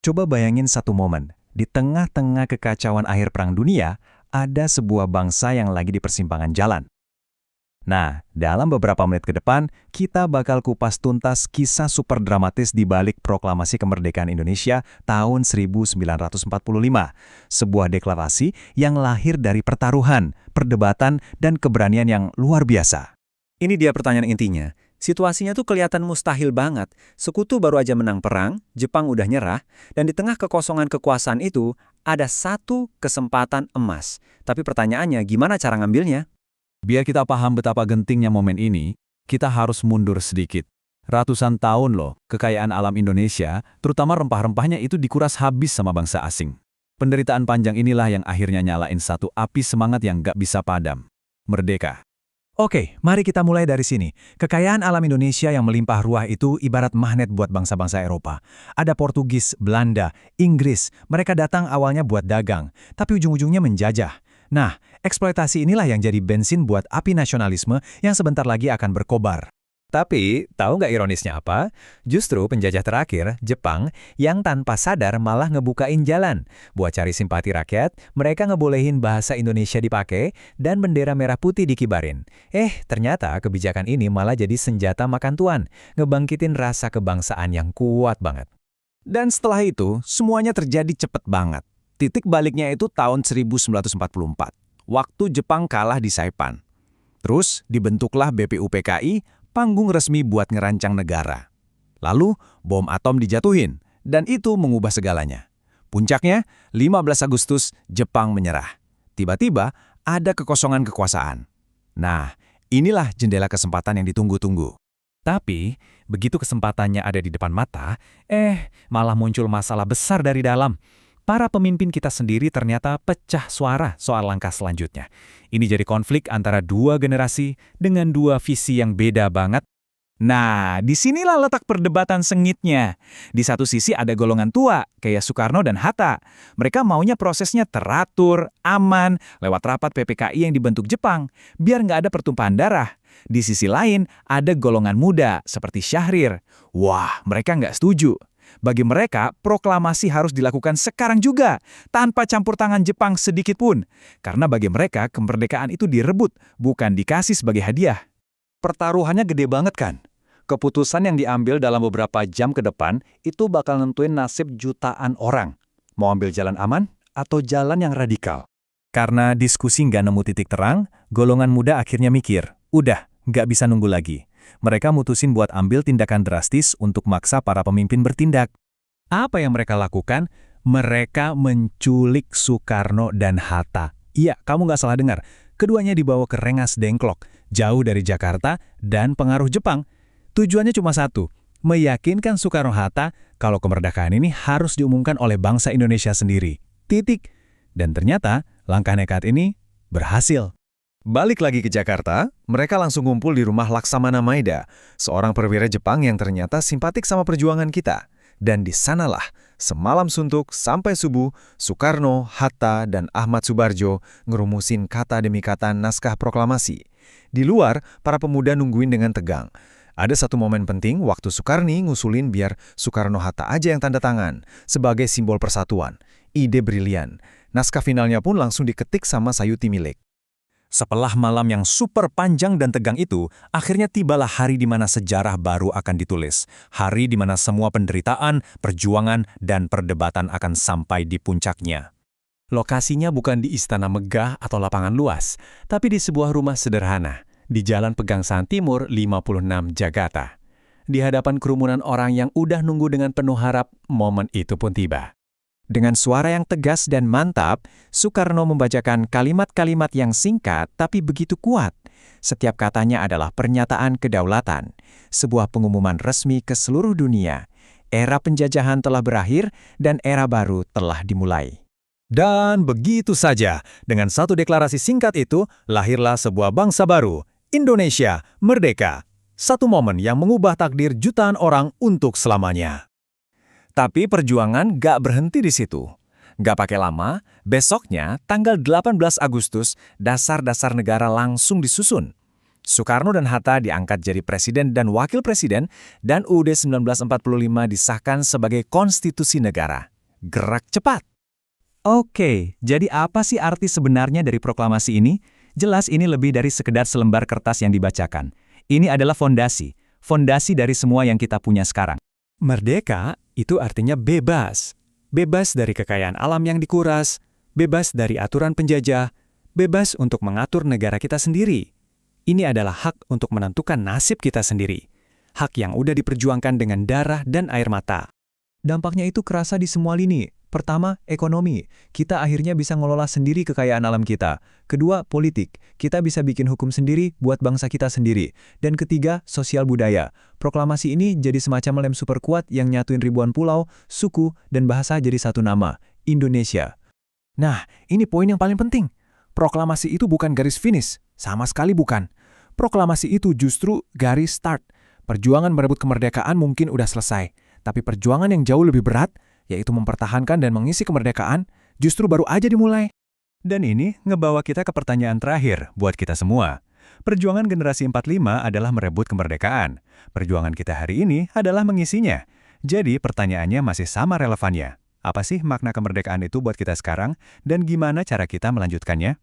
Coba bayangin satu momen, di tengah-tengah kekacauan akhir Perang Dunia, ada sebuah bangsa yang lagi di persimpangan jalan. Nah, dalam beberapa menit ke depan, kita bakal kupas tuntas kisah super dramatis di balik proklamasi kemerdekaan Indonesia tahun 1945. Sebuah deklarasi yang lahir dari pertaruhan, perdebatan, dan keberanian yang luar biasa. Ini dia pertanyaan intinya. Situasinya tuh kelihatan mustahil banget. Sekutu baru aja menang perang, Jepang udah nyerah, dan di tengah kekosongan kekuasaan itu, ada satu kesempatan emas. Tapi pertanyaannya, gimana cara ngambilnya? Biar kita paham betapa gentingnya momen ini, kita harus mundur sedikit. Ratusan tahun loh, kekayaan alam Indonesia, terutama rempah-rempahnya itu dikuras habis sama bangsa asing. Penderitaan panjang inilah yang akhirnya nyalain satu api semangat yang gak bisa padam. Merdeka. Oke, mari kita mulai dari sini. Kekayaan alam Indonesia yang melimpah ruah itu ibarat magnet buat bangsa-bangsa Eropa. Ada Portugis, Belanda, Inggris, mereka datang awalnya buat dagang, tapi ujung-ujungnya menjajah. Nah, eksploitasi inilah yang jadi bensin buat api nasionalisme yang sebentar lagi akan berkobar. Tapi, tahu nggak ironisnya apa? Justru penjajah terakhir, Jepang, yang tanpa sadar malah ngebukain jalan. Buat cari simpati rakyat, mereka ngebolehin bahasa Indonesia dipakai dan bendera merah putih dikibarin. Ternyata kebijakan ini malah jadi senjata makan tuan, ngebangkitin rasa kebangsaan yang kuat banget. Dan setelah itu, semuanya terjadi cepet banget. Titik baliknya itu tahun 1944, waktu Jepang kalah di Saipan. Terus dibentuklah BPUPKI, panggung resmi buat ngerancang negara. Lalu, bom atom dijatuhin, dan itu mengubah segalanya. Puncaknya, 15 Agustus, Jepang menyerah. Tiba-tiba, ada kekosongan kekuasaan. Nah, inilah jendela kesempatan yang ditunggu-tunggu. Tapi, begitu kesempatannya ada di depan mata, malah muncul masalah besar dari dalam. Para pemimpin kita sendiri ternyata pecah suara soal langkah selanjutnya. Ini jadi konflik antara dua generasi dengan dua visi yang beda banget. Nah, disinilah letak perdebatan sengitnya. Di satu sisi ada golongan tua, kayak Soekarno dan Hatta. Mereka maunya prosesnya teratur, aman, lewat rapat PPKI yang dibentuk Jepang, biar nggak ada pertumpahan darah. Di sisi lain, ada golongan muda, seperti Syahrir. Wah, mereka nggak setuju. Bagi mereka, proklamasi harus dilakukan sekarang juga, tanpa campur tangan Jepang sedikit pun. Karena bagi mereka, kemerdekaan itu direbut, bukan dikasih sebagai hadiah. Pertaruhannya gede banget kan? Keputusan yang diambil dalam beberapa jam ke depan, itu bakal nentuin nasib jutaan orang. Mau ambil jalan aman, atau jalan yang radikal? Karena diskusi nggak nemu titik terang, golongan muda akhirnya mikir, udah, nggak bisa nunggu lagi. Mereka mutusin buat ambil tindakan drastis untuk maksa para pemimpin bertindak. Apa yang mereka lakukan? Mereka menculik Soekarno dan Hatta. Iya, kamu nggak salah dengar. Keduanya dibawa ke Rengas Dengklok, jauh dari Jakarta dan pengaruh Jepang. Tujuannya cuma satu, meyakinkan Soekarno-Hatta kalau kemerdekaan ini harus diumumkan oleh bangsa Indonesia sendiri. Titik. Dan ternyata, langkah nekat ini berhasil. Balik lagi ke Jakarta, mereka langsung ngumpul di rumah Laksamana Maeda, seorang perwira Jepang yang ternyata simpatik sama perjuangan kita. Dan di sanalah, semalam suntuk sampai subuh, Soekarno, Hatta, dan Ahmad Subarjo ngerumusin kata demi kata naskah proklamasi. Di luar, para pemuda nungguin dengan tegang. Ada satu momen penting waktu Soekarni ngusulin biar Soekarno-Hatta aja yang tanda tangan, sebagai simbol persatuan. Ide brilian. Naskah finalnya pun langsung diketik sama Sayuti Milik. Setelah malam yang super panjang dan tegang itu, akhirnya tibalah hari di mana sejarah baru akan ditulis. Hari di mana semua penderitaan, perjuangan, dan perdebatan akan sampai di puncaknya. Lokasinya bukan di istana megah atau lapangan luas, tapi di sebuah rumah sederhana, di Jalan Pegangsaan Timur 56 Jakarta. Di hadapan kerumunan orang yang udah nunggu dengan penuh harap, momen itu pun tiba. Dengan suara yang tegas dan mantap, Soekarno membacakan kalimat-kalimat yang singkat tapi begitu kuat. Setiap katanya adalah pernyataan kedaulatan, sebuah pengumuman resmi ke seluruh dunia. Era penjajahan telah berakhir dan era baru telah dimulai. Dan begitu saja, dengan satu deklarasi singkat itu, lahirlah sebuah bangsa baru, Indonesia merdeka. Satu momen yang mengubah takdir jutaan orang untuk selamanya. Tapi perjuangan gak berhenti di situ. Gak pakai lama, besoknya, tanggal 18 Agustus, dasar-dasar negara langsung disusun. Soekarno dan Hatta diangkat jadi presiden dan wakil presiden, dan UUD 1945 disahkan sebagai konstitusi negara. Gerak cepat. Oke, jadi apa sih arti sebenarnya dari proklamasi ini? Jelas ini lebih dari sekedar selembar kertas yang dibacakan. Ini adalah fondasi dari semua yang kita punya sekarang. Merdeka itu artinya bebas. Bebas dari kekayaan alam yang dikuras, bebas dari aturan penjajah, bebas untuk mengatur negara kita sendiri. Ini adalah hak untuk menentukan nasib kita sendiri. Hak yang udah diperjuangkan dengan darah dan air mata. Dampaknya itu kerasa di semua lini. Pertama, ekonomi. Kita akhirnya bisa ngelola sendiri kekayaan alam kita. Kedua, politik. Kita bisa bikin hukum sendiri buat bangsa kita sendiri. Dan ketiga, sosial budaya. Proklamasi ini jadi semacam lem super kuat yang nyatuin ribuan pulau, suku, dan bahasa jadi satu nama, Indonesia. Nah, ini poin yang paling penting. Proklamasi itu bukan garis finish, sama sekali bukan. Proklamasi itu justru garis start. Perjuangan merebut kemerdekaan mungkin udah selesai, tapi perjuangan yang jauh lebih berat, yaitu mempertahankan dan mengisi kemerdekaan, justru baru aja dimulai. Dan ini ngebawa kita ke pertanyaan terakhir buat kita semua. Perjuangan generasi 45 adalah merebut kemerdekaan. Perjuangan kita hari ini adalah mengisinya. Jadi pertanyaannya masih sama relevannya. Apa sih makna kemerdekaan itu buat kita sekarang, dan gimana cara kita melanjutkannya?